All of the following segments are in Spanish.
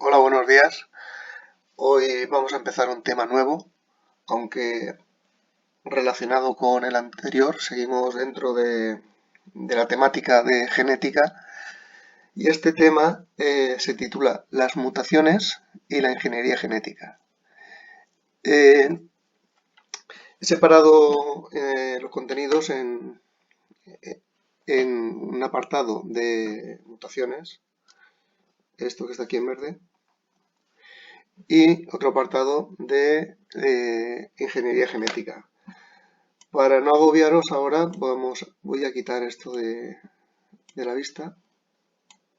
Hola, buenos días. Hoy vamos a empezar un tema nuevo, aunque relacionado con el anterior. Seguimos dentro de la temática de genética y este tema se titula Las mutaciones y la ingeniería genética. Eh, He separado los contenidos en un apartado de mutaciones, esto que está aquí en verde, y otro apartado de ingeniería genética. Para no agobiaros ahora, voy a quitar esto de la vista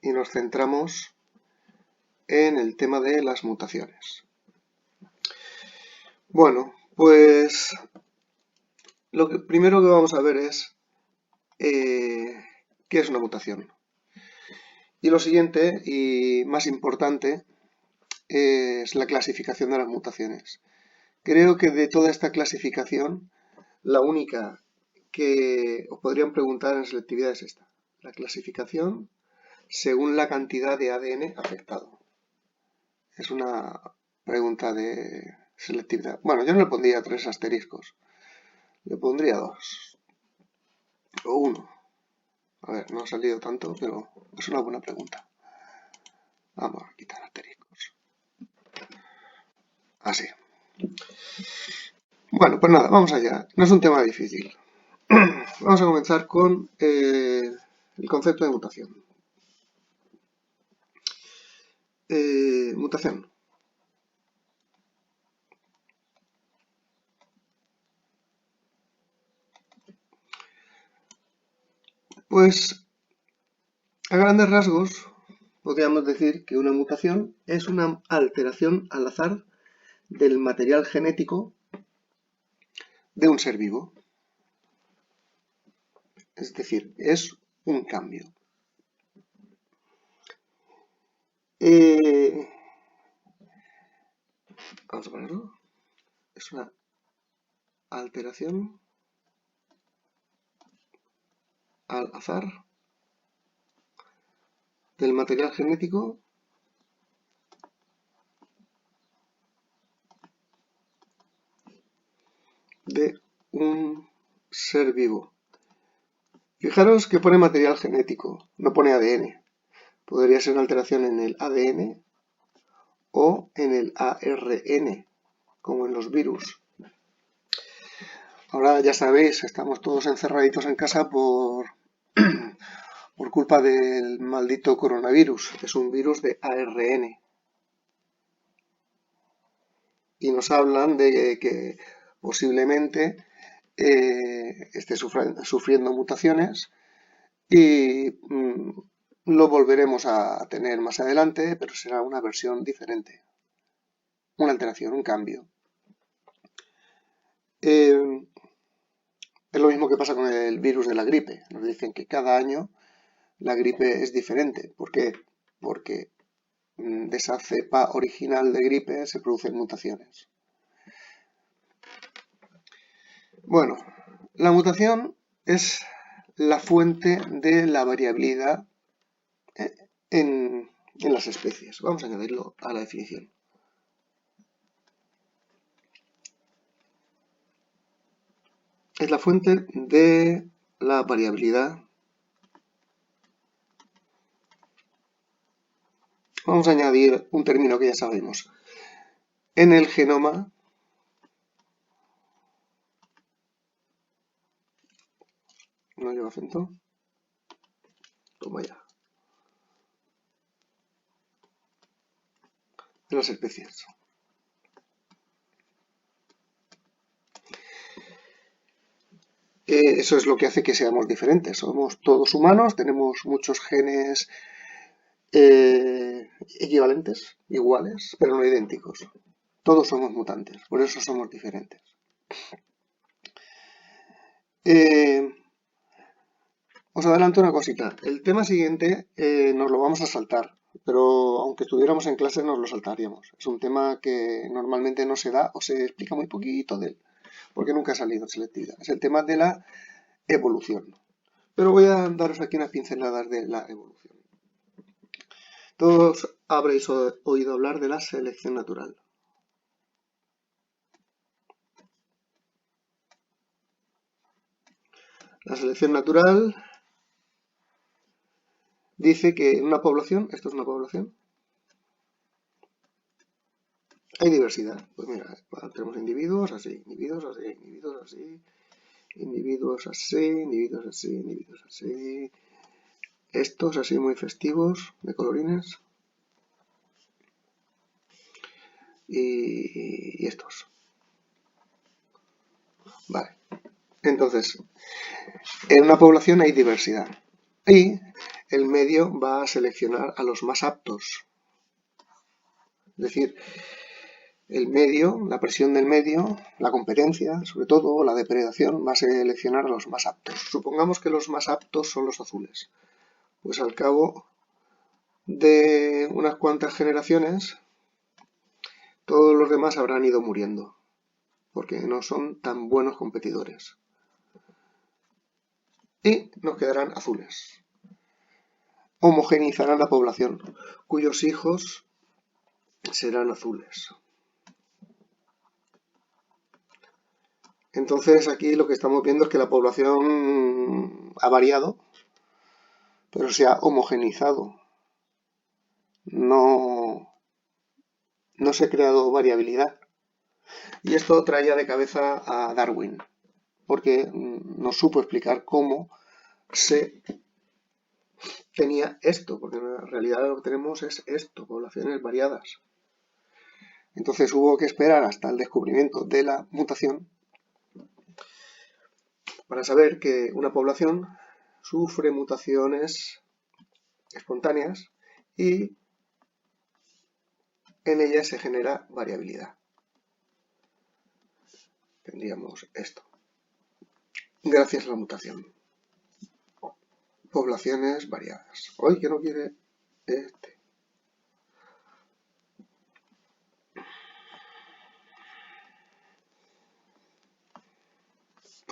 y nos centramos en el tema de las mutaciones. Bueno, pues lo primero que vamos a ver es qué es una mutación. Y lo siguiente y más importante es la clasificación de las mutaciones. Creo que de toda esta clasificación, la única que os podrían preguntar en selectividad es esta, la clasificación según la cantidad de ADN afectado. Es una pregunta de selectividad. Bueno, yo no le pondría 3 asteriscos, le pondría 2 o 1. A ver, no ha salido tanto, pero es una buena pregunta. Vamos a quitar asteriscos. Así. Bueno, pues nada, vamos allá. No es un tema difícil. Vamos a comenzar con el concepto de mutación. Mutación. Pues a grandes rasgos podríamos decir que una mutación es una alteración al azar del material genético de un ser vivo. Es decir, es un cambio. Vamos a ponerlo. Es una alteración al azar del material genético de un ser vivo. Fijaros que pone material genético, no pone ADN. Podría ser una alteración en el ADN o en el ARN, como en los virus. Ahora ya sabéis, estamos todos encerraditos en casa por culpa del maldito coronavirus. Es un virus de ARN. Y nos hablan de que posiblemente esté sufriendo mutaciones y lo volveremos a tener más adelante, pero será una versión diferente. Una alteración, un cambio. Es lo mismo que pasa con el virus de la gripe. Nos dicen que cada año la gripe es diferente. ¿Por qué? Porque de esa cepa original de gripe se producen mutaciones. Bueno, la mutación es la fuente de la variabilidad en las especies. Vamos a añadirlo a la definición. Es la fuente de la variabilidad. Vamos a añadir un término que ya sabemos. En el genoma no lleva acento. Toma ya. De las especies. Eso es lo que hace que seamos diferentes. Somos todos humanos, tenemos muchos genes equivalentes, iguales, pero no idénticos. Todos somos mutantes, por eso somos diferentes. Os adelanto una cosita. El tema siguiente nos lo vamos a saltar, pero aunque estuviéramos en clase nos lo saltaríamos. Es un tema que normalmente no se da o se explica muy poquito de él, porque nunca ha salido en selectividad. Es el tema de la evolución. Pero voy a daros aquí unas pinceladas de la evolución. Todos habréis oído hablar de la selección natural. La selección natural dice que en una población, esto es una población, hay diversidad. Pues mira, tenemos individuos así, individuos así, individuos así, individuos así, individuos así, individuos así. Estos así muy festivos, de colorines. Y estos. Vale. Entonces, en una población hay diversidad. Y el medio va a seleccionar a los más aptos. Es decir, el medio, la presión del medio, la competencia, sobre todo, la depredación, va a seleccionar a los más aptos. Supongamos que los más aptos son los azules. Pues al cabo de unas cuantas generaciones, todos los demás habrán ido muriendo, porque no son tan buenos competidores. Y nos quedarán azules. Homogeneizarán la población, cuyos hijos serán azules. Entonces aquí lo que estamos viendo es que la población ha variado, pero se ha homogeneizado. No se ha creado variabilidad. Y esto traía de cabeza a Darwin, porque nos supo explicar cómo se tenía esto, porque en realidad lo que tenemos es esto, poblaciones variadas. Entonces hubo que esperar hasta el descubrimiento de la mutación para saber que una población sufre mutaciones espontáneas y en ellas se genera variabilidad. Tendríamos esto. Gracias a la mutación. Poblaciones variadas. Hoy que no quiere este.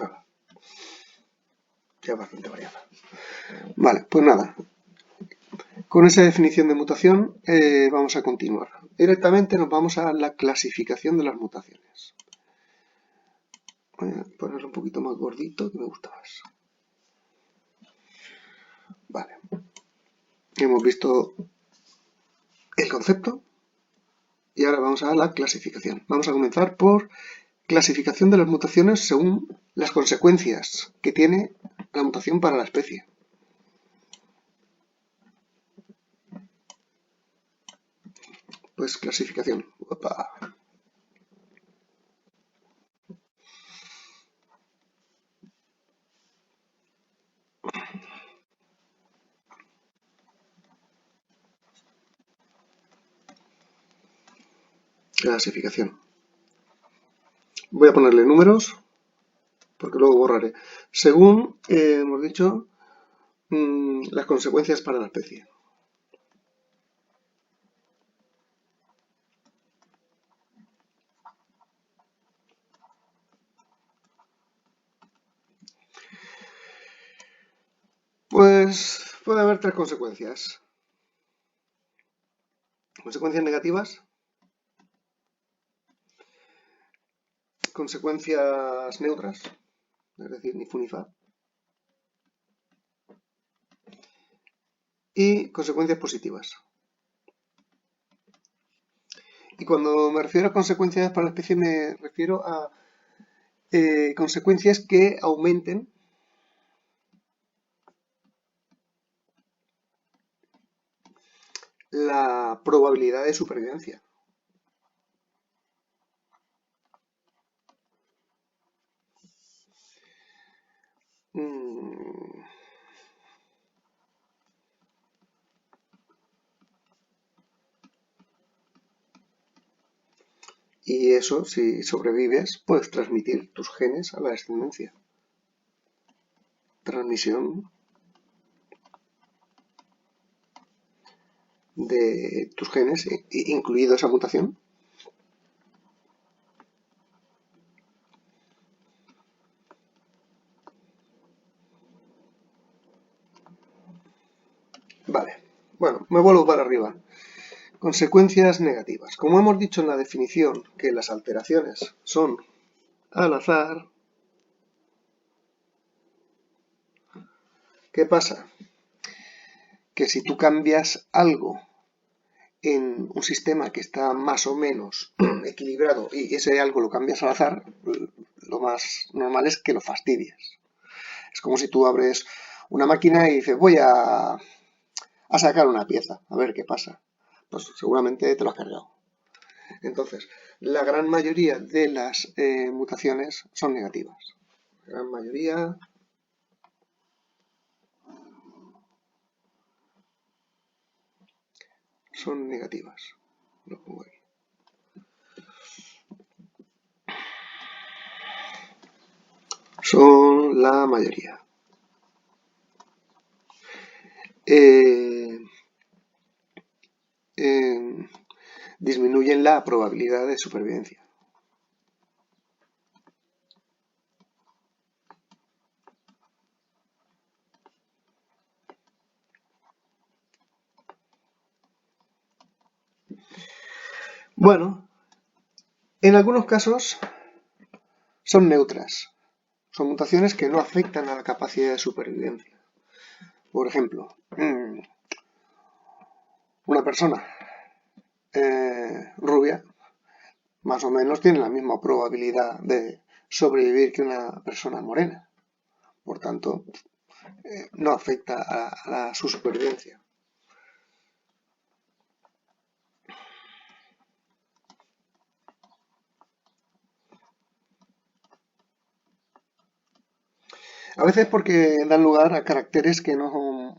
Nada. Ya bastante variada. Vale, pues nada. Con esa definición de mutación vamos a continuar. Directamente nos vamos a la clasificación de las mutaciones. Voy a ponerlo un poquito más gordito, que me gusta más. Vale. Hemos visto el concepto y ahora vamos a la clasificación. Vamos a comenzar por clasificación de las mutaciones según las consecuencias que tiene la mutación para la especie. Pues clasificación. Opa. Clasificación. Voy a ponerle números, porque luego borraré. Según, hemos dicho, las consecuencias para la especie. Pues puede haber tres consecuencias. Consecuencias negativas, consecuencias neutras, es decir, ni fu ni fa, y consecuencias positivas. Y cuando me refiero a consecuencias para la especie me refiero a consecuencias que aumenten la probabilidad de supervivencia. Y eso, si sobrevives, puedes transmitir tus genes a la descendencia. Transmisión de tus genes, incluido esa mutación. Vale, bueno, me vuelvo para arriba. Consecuencias negativas. Como hemos dicho en la definición que las alteraciones son al azar, ¿qué pasa? Que si tú cambias algo en un sistema que está más o menos equilibrado y ese algo lo cambias al azar, lo más normal es que lo fastidies. Es como si tú abres una máquina y dices, voy a sacar una pieza, a ver qué pasa. Pues seguramente te lo has cargado. Entonces, la gran mayoría de las mutaciones son negativas. La gran mayoría son negativas. Lo pongo aquí. Son la mayoría. Disminuyen la probabilidad de supervivencia. Bueno, en algunos casos son neutras. Son mutaciones que no afectan a la capacidad de supervivencia. Por ejemplo, una persona rubia más o menos tiene la misma probabilidad de sobrevivir que una persona morena. Por tanto, no afecta a su supervivencia. A veces porque dan lugar a caracteres que no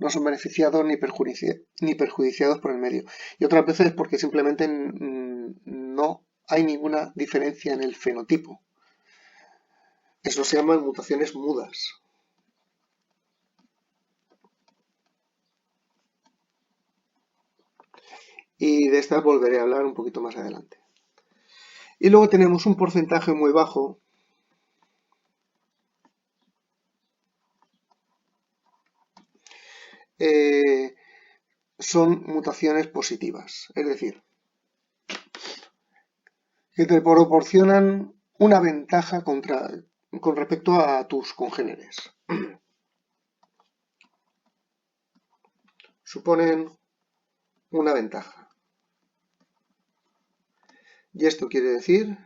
son beneficiados ni perjudiciados por el medio. Y otras veces porque simplemente no hay ninguna diferencia en el fenotipo. Eso se llaman mutaciones mudas. Y de estas volveré a hablar un poquito más adelante. Y luego tenemos un porcentaje muy bajo son mutaciones positivas, es decir, que te proporcionan una ventaja con respecto a tus congéneres. Suponen una ventaja. Y esto quiere decir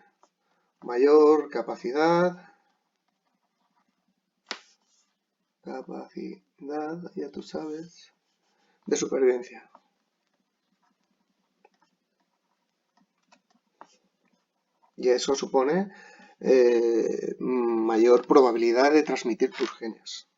mayor capacidad, ya tú sabes, de supervivencia. Y eso supone mayor probabilidad de transmitir tus genes.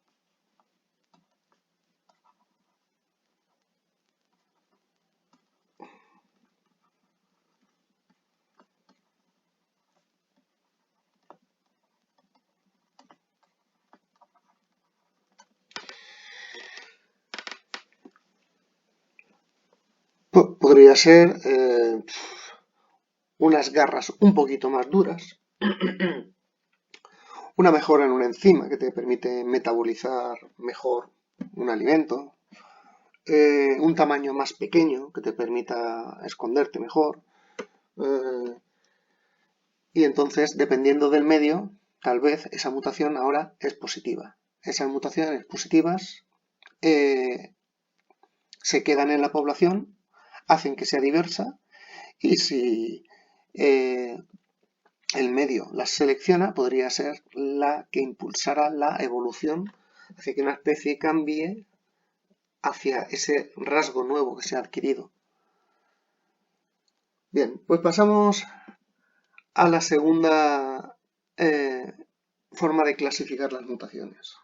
Podría ser unas garras un poquito más duras, una mejora en una enzima que te permite metabolizar mejor un alimento, un tamaño más pequeño que te permita esconderte mejor, y entonces, dependiendo del medio, tal vez esa mutación ahora es positiva. Esas mutaciones positivas se quedan en la población, hacen que sea diversa, y si el medio las selecciona, podría ser la que impulsara la evolución hacia que una especie cambie hacia ese rasgo nuevo que se ha adquirido. Bien, pues pasamos a la segunda forma de clasificar las mutaciones.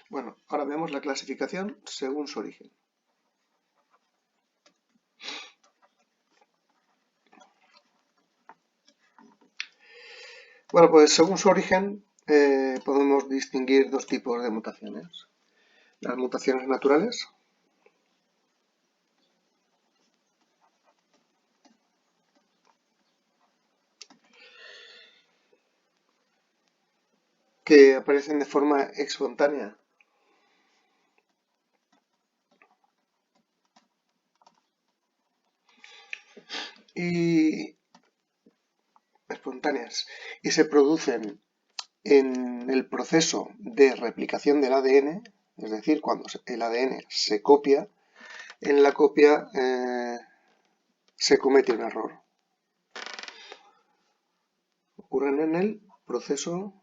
Bueno, ahora vemos la clasificación según su origen. Bueno, pues según su origen podemos distinguir dos tipos de mutaciones. Las mutaciones naturales que aparecen de forma espontánea. Y espontáneas. Y se producen en el proceso de replicación del ADN, es decir, cuando el ADN se copia, en la copia se comete un error. Ocurren en el proceso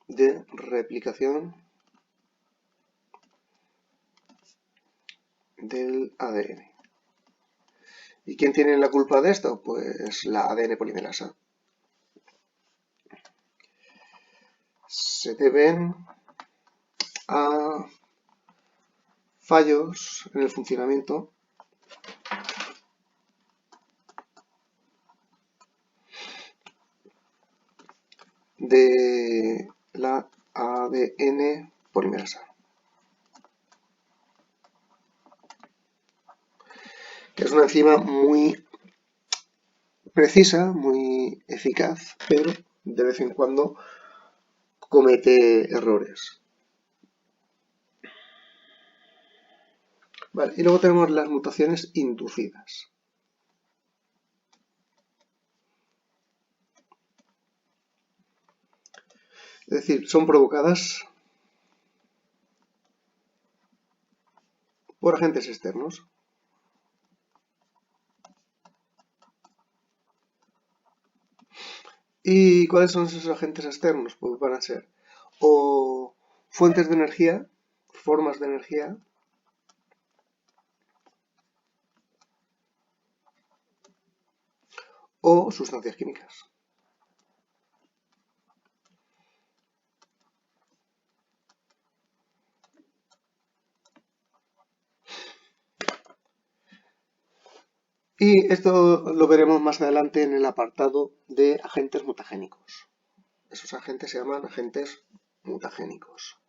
de replicación del ADN. ¿Y quién tiene la culpa de esto? Pues la ADN polimerasa. Se deben a fallos en el funcionamiento de la ADN polimerasa, que es una enzima muy precisa, muy eficaz, pero de vez en cuando comete errores. Vale, y luego tenemos las mutaciones inducidas. Es decir, son provocadas por agentes externos. ¿Y cuáles son esos agentes externos? Pues van a ser o fuentes de energía, formas de energía, o sustancias químicas. Y esto lo veremos más adelante en el apartado de agentes mutagénicos. Esos agentes se llaman agentes mutagénicos.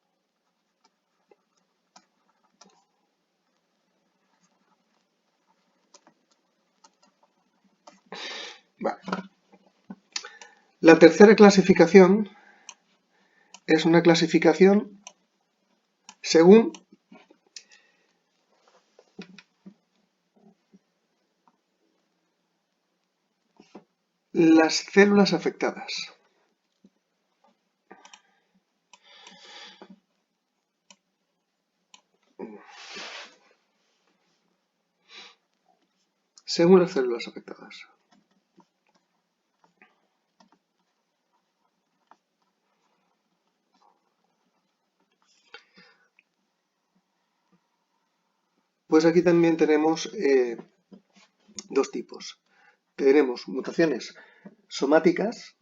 Vale. La tercera clasificación es una clasificación según las células afectadas. Según las células afectadas. Pues aquí también tenemos dos tipos. Tenemos mutaciones somáticas,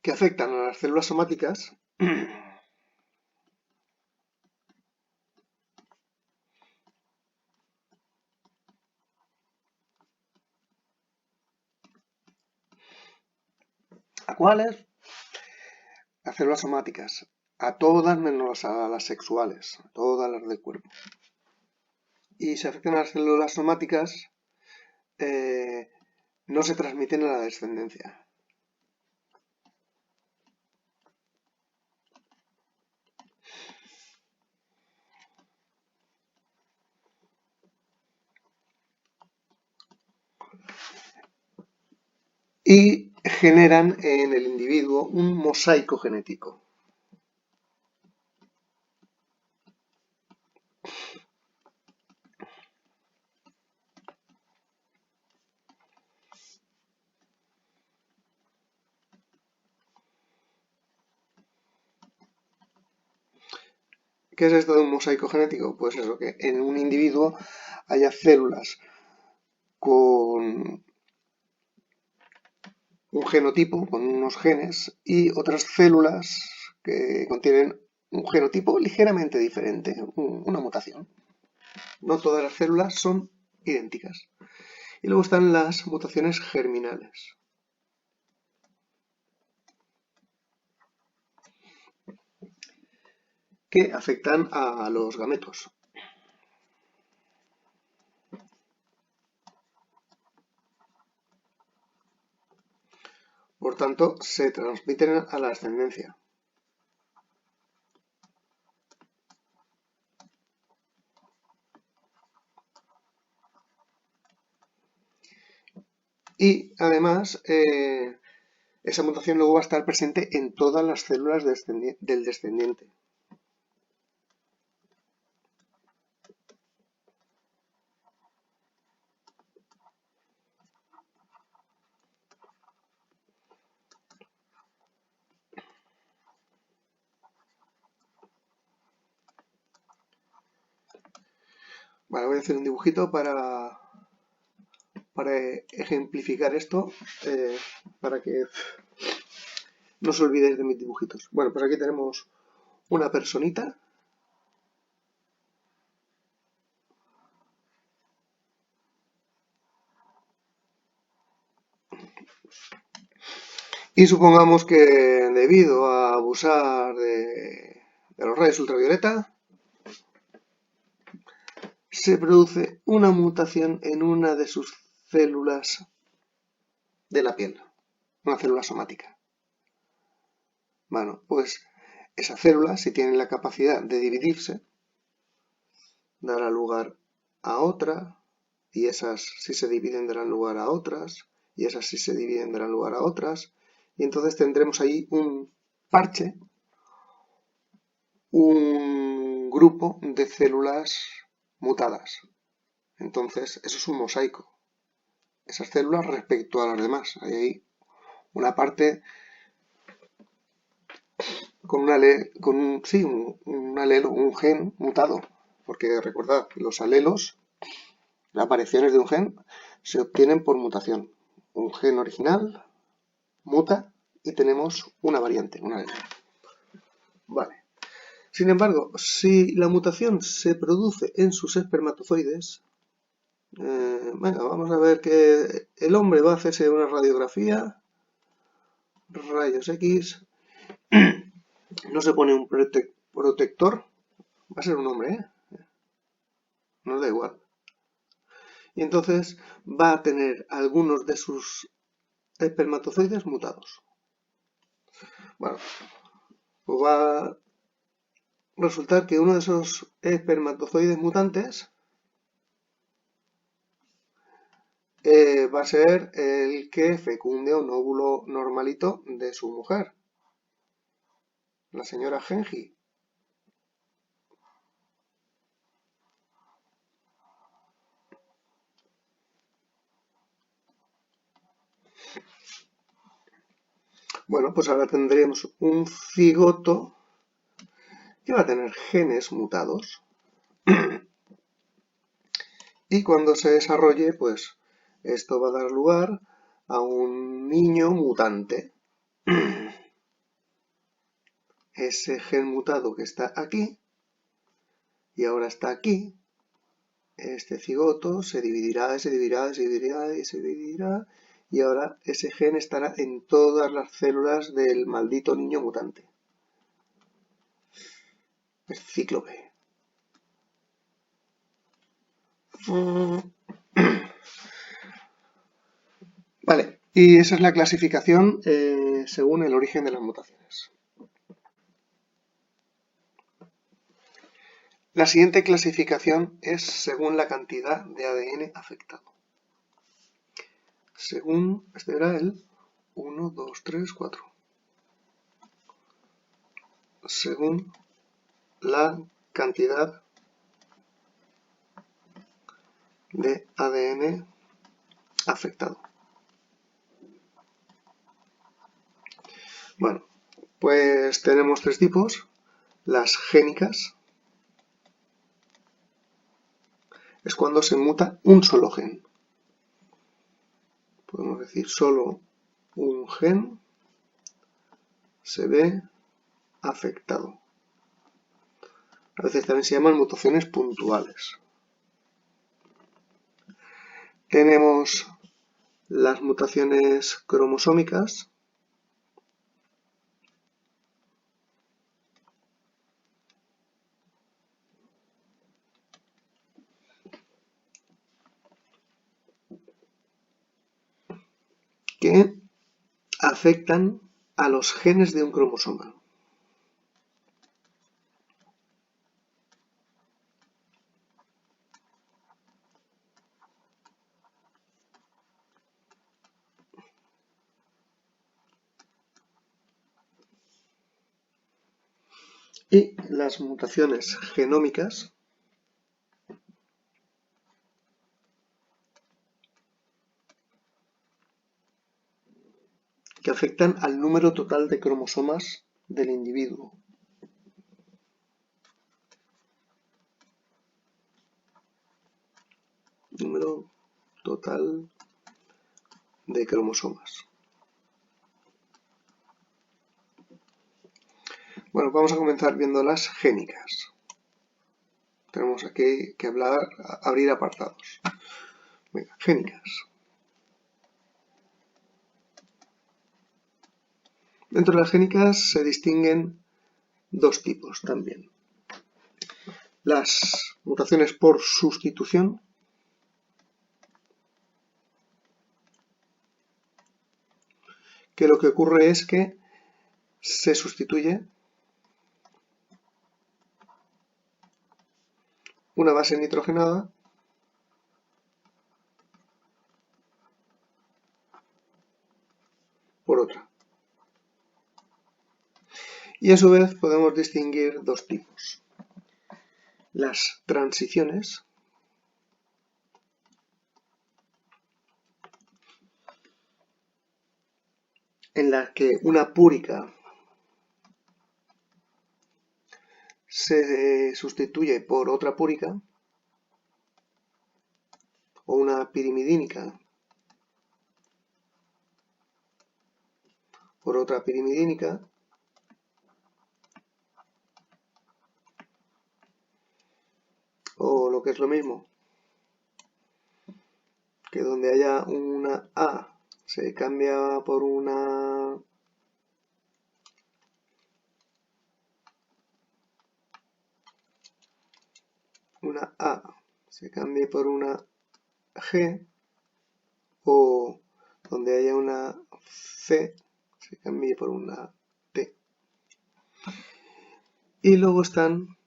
que afectan a las células somáticas ¿a cuáles? A células somáticas, a todas menos a las sexuales, a todas las del cuerpo. Y si afectan a las células somáticas, no se transmiten a la descendencia. Y generan en el individuo un mosaico genético. ¿Qué es esto de un mosaico genético? Pues eso, que en un individuo haya células con un genotipo, con unos genes, y otras células que contienen un genotipo ligeramente diferente, una mutación. No todas las células son idénticas. Y luego están las mutaciones germinales, que afectan a los gametos. Por tanto, se transmiten a la ascendencia. Y además, esa mutación luego va a estar presente en todas las células del descendiente. Vale, voy a hacer un dibujito para ejemplificar esto, para que no os olvidéis de mis dibujitos. Bueno, pues aquí tenemos una personita. Y supongamos que debido a abusar de los rayos ultravioleta, se produce una mutación en una de sus células de la piel, una célula somática. Bueno, pues esa célula, si tiene la capacidad de dividirse, dará lugar a otra, y esas si se dividen darán lugar a otras, y esas si se dividen darán lugar a otras, y entonces tendremos ahí un parche, un grupo de células mutadas. Entonces, eso es un mosaico. Esas células respecto a las demás. Hay ahí una parte con un alelo, un gen mutado. Porque recordad, los alelos, las apariciones de un gen, se obtienen por mutación. Un gen original muta y tenemos una variante, un alelo. Vale. Sin embargo, si la mutación se produce en sus espermatozoides, venga, vamos a ver que el hombre va a hacerse una radiografía, rayos X, no se pone un protector, va a ser un hombre, nos da igual. Y entonces va a tener algunos de sus espermatozoides mutados. Bueno, pues va a resultar que uno de esos espermatozoides mutantes va a ser el que fecunde un óvulo normalito de su mujer, la señora Genji. Bueno, pues ahora tendremos un cigoto que va a tener genes mutados y cuando se desarrolle, pues esto va a dar lugar a un niño mutante. Ese gen mutado que está aquí y ahora está aquí, este cigoto se dividirá, se dividirá, se dividirá y se dividirá y ahora ese gen estará en todas las células del maldito niño mutante. El cíclope. Vale, y esa es la clasificación según el origen de las mutaciones. La siguiente clasificación es según la cantidad de ADN afectado. Según, este era el 1, 2, 3, 4. Según la cantidad de ADN afectado. Bueno, pues tenemos tres tipos. Las génicas es cuando se muta un solo gen. Podemos decir solo un gen se ve afectado. A veces también se llaman mutaciones puntuales. Tenemos las mutaciones cromosómicas, que afectan a los genes de un cromosoma. Y las mutaciones genómicas que afectan al número total de cromosomas del individuo. Número total de cromosomas. Bueno, vamos a comenzar viendo las génicas. Tenemos aquí que abrir apartados. Venga, génicas. Dentro de las génicas se distinguen dos tipos también. Las mutaciones por sustitución, que lo que ocurre es que se sustituye una base nitrogenada por otra. Y a su vez podemos distinguir dos tipos. Las transiciones, en las que una púrica se sustituye por otra púrica, o una pirimidínica por otra pirimidínica, o lo que es lo mismo, que donde haya una A se cambia por una A se cambie por una G, o donde haya una C se cambie por una T. Y luego están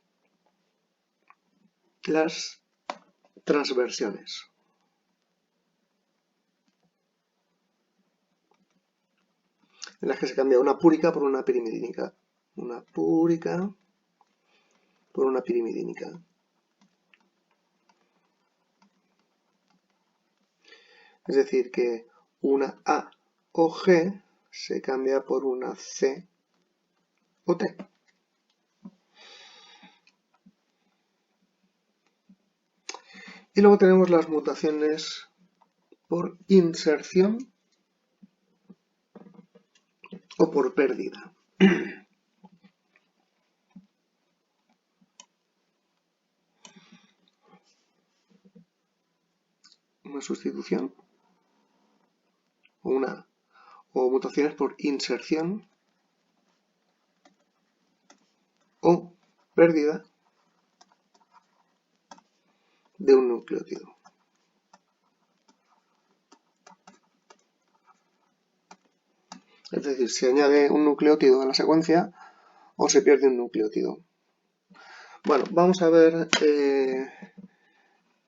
las transversiones. En las que se cambia una púrica por una pirimidínica. Una púrica por una pirimidínica. Es decir, que una A o G se cambia por una C o T. Y luego tenemos las mutaciones por inserción o por pérdida. Una sustitución o mutaciones por inserción o pérdida de un nucleótido. Es decir, se añade un nucleótido a la secuencia o se pierde un nucleótido. Bueno, vamos a ver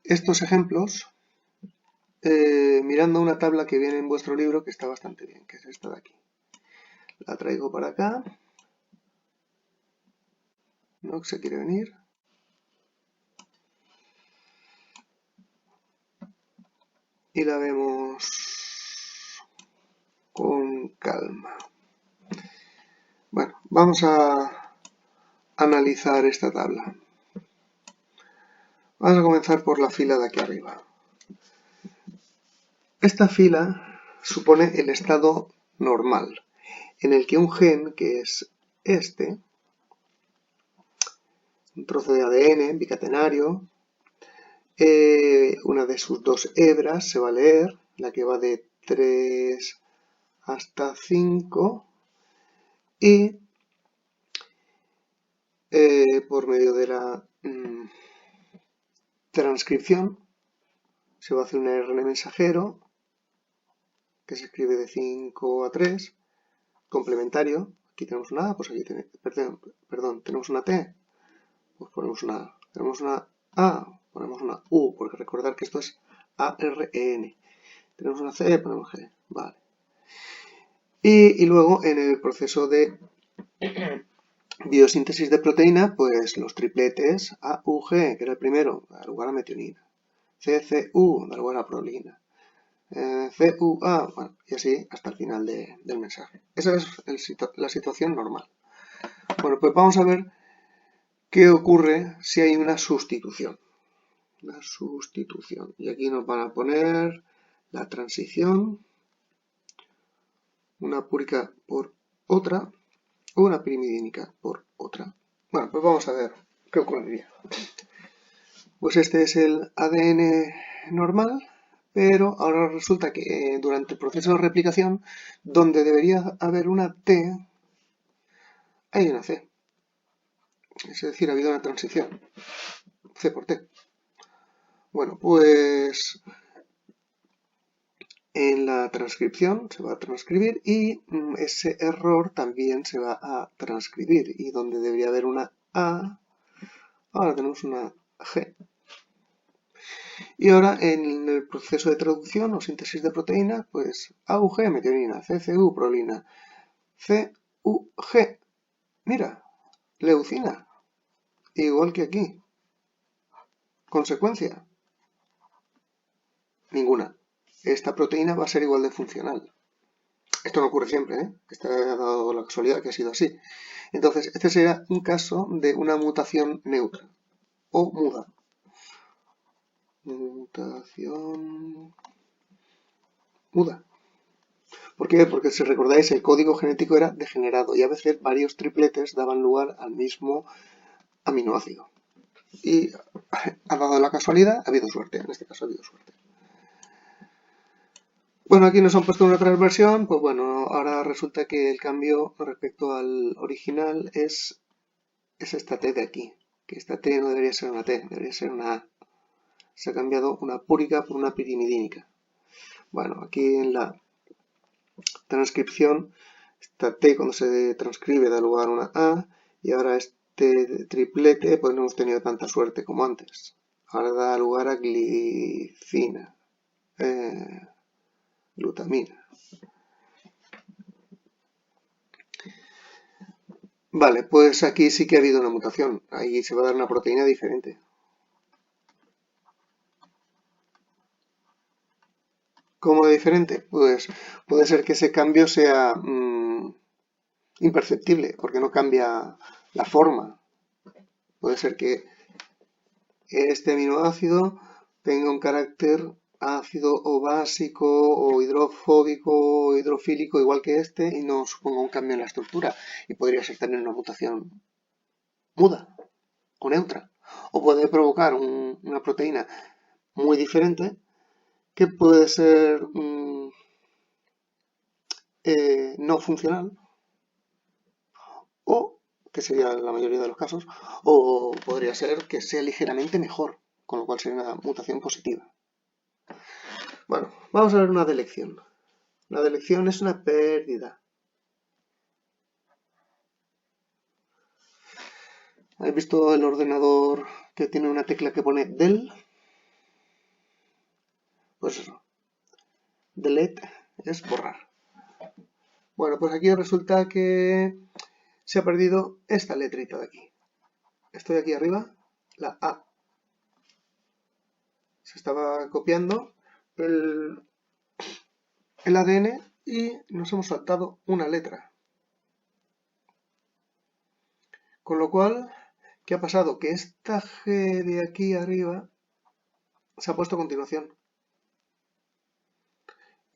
estos ejemplos mirando una tabla que viene en vuestro libro que está bastante bien, que es esta de aquí. La traigo para acá. ¿No? Que se quiere venir. Y la vemos con calma. Bueno, vamos a analizar esta tabla. Vamos a comenzar por la fila de aquí arriba. Esta fila supone el estado normal, en el que un gen, que es este, un trozo de ADN bicatenario, una de sus dos hebras se va a leer, la que va de 3 hasta 5, y por medio de la transcripción se va a hacer un ARN mensajero que se escribe de 5 a 3 complementario. Aquí tenemos una A, pues aquí tenemos una T, pues ponemos una A. Tenemos una A, ponemos una U, porque recordar que esto es ARN. Tenemos una C, ponemos G. Vale. Y luego en el proceso de biosíntesis de proteína, pues los tripletes AUG, que era el primero, da lugar a metionina. CCU da lugar a prolina. CUA, bueno, y así hasta el final del mensaje. Esa es la situación normal. Bueno, pues vamos a ver qué ocurre si hay una sustitución. La sustitución. Y aquí nos van a poner la transición, una púrica por otra, o una pirimidínica por otra. Bueno, pues vamos a ver qué ocurriría. Pues este es el ADN normal, pero ahora resulta que durante el proceso de replicación, donde debería haber una T, hay una C. Es decir, ha habido una transición. C por T. Bueno, pues en la transcripción se va a transcribir y ese error también se va a transcribir. Y donde debería haber una A, ahora tenemos una G. Y ahora en el proceso de traducción o síntesis de proteína, pues AUG, metionina, CCU, prolina, CUG, mira, leucina, igual que aquí. Consecuencia, ninguna. Esta proteína va a ser igual de funcional. Esto no ocurre siempre, ¿eh? Esta ha dado la casualidad que ha sido así. Entonces, este será un caso de una mutación neutra o muda. Mutación muda. ¿Por qué? Porque si recordáis el código genético era degenerado y a veces varios tripletes daban lugar al mismo aminoácido. Y ha dado la casualidad, ha habido suerte, en este caso ha habido suerte. Bueno, aquí nos han puesto una transversión, pues bueno, ahora resulta que el cambio respecto al original es esta T de aquí, que esta T no debería ser una T, debería ser una A. Se ha cambiado una púrica por una pirimidínica. Bueno, aquí en la transcripción, esta T cuando se transcribe da lugar a una A y ahora este triplete pues no hemos tenido tanta suerte como antes. Ahora da lugar a glicina, glutamina. Vale, pues aquí sí que ha habido una mutación. Ahí se va a dar una proteína diferente. ¿Cómo de diferente? Pues puede ser que ese cambio sea imperceptible, porque no cambia la forma. Puede ser que este aminoácido tenga un carácter ácido o básico o hidrofóbico o hidrofílico igual que este y no suponga un cambio en la estructura. Y podría ser también una mutación muda o neutra. O puede provocar una proteína muy diferente que puede ser no funcional o, que sería la mayoría de los casos, o podría ser que sea ligeramente mejor, con lo cual sería una mutación positiva. Bueno, vamos a ver una delección. La delección es una pérdida. ¿Habéis visto el ordenador que tiene una tecla que pone del? Pues eso. Delete es borrar. Bueno, pues aquí resulta que se ha perdido esta letrita de aquí. Estoy aquí arriba, la A. Se estaba copiando el ADN y nos hemos saltado una letra. Con lo cual, ¿qué ha pasado? Que esta G de aquí arriba se ha puesto a continuación.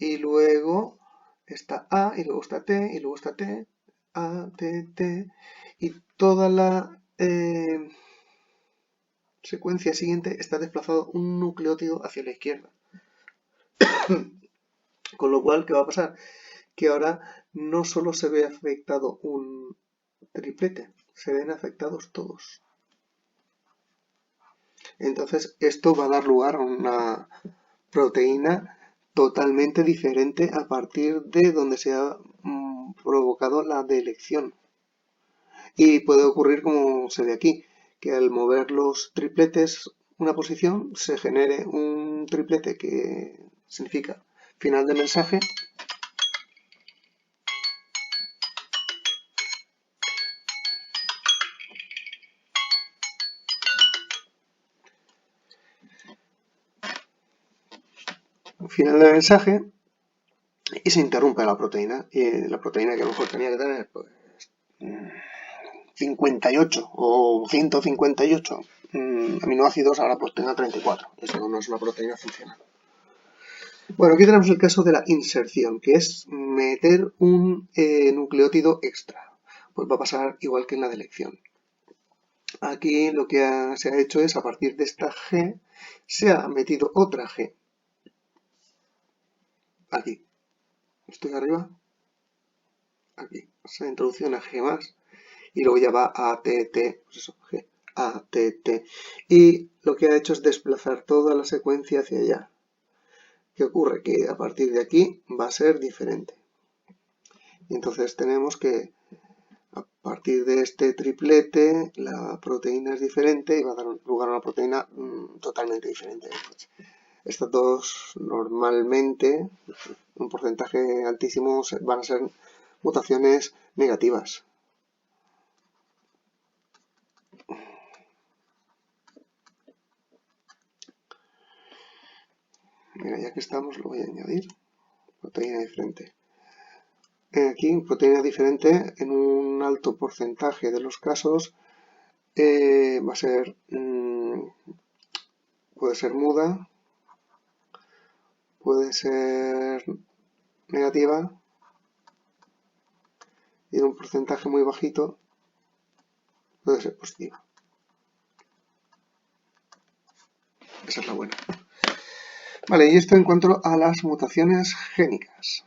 Y luego está A, y luego está T, y luego está T, A, T, T, y toda la secuencia siguiente está desplazado un nucleótido hacia la izquierda. Con lo cual, ¿qué va a pasar? Que ahora no solo se ve afectado un triplete, se ven afectados todos. Entonces, esto va a dar lugar a una proteína totalmente diferente a partir de donde se ha provocado la delección. Y puede ocurrir como se ve aquí, que al mover los tripletes una posición se genere un triplete que significa final de mensaje. Final de mensaje y se interrumpe la proteína. Y la proteína que a lo mejor tenía que tener pues, 58 o 158 aminoácidos, ahora pues tenga 34. Eso no es una proteína funcional. Bueno, aquí tenemos el caso de la inserción, que es meter un nucleótido extra. Pues va a pasar igual que en la delección. Aquí lo que se ha hecho es, a partir de esta G, se ha metido otra G. Aquí. Estoy arriba. Aquí. Se ha introducido una G más. Y luego ya va a ATT, pues eso, G, ATT. Y lo que ha hecho es desplazar toda la secuencia hacia allá. ¿Qué ocurre? Que a partir de aquí va a ser diferente. Y entonces tenemos que, a partir de este triplete, la proteína es diferente y va a dar lugar a una proteína totalmente diferente. Estas dos normalmente, un porcentaje altísimo, van a ser mutaciones negativas. Mira, ya que estamos, lo voy a añadir. Proteína diferente. Aquí, proteína diferente, en un alto porcentaje de los casos, va a ser, puede ser muda, puede ser negativa, y en un porcentaje muy bajito puede ser positiva. Esa es la buena. Vale, y esto en cuanto a las mutaciones génicas.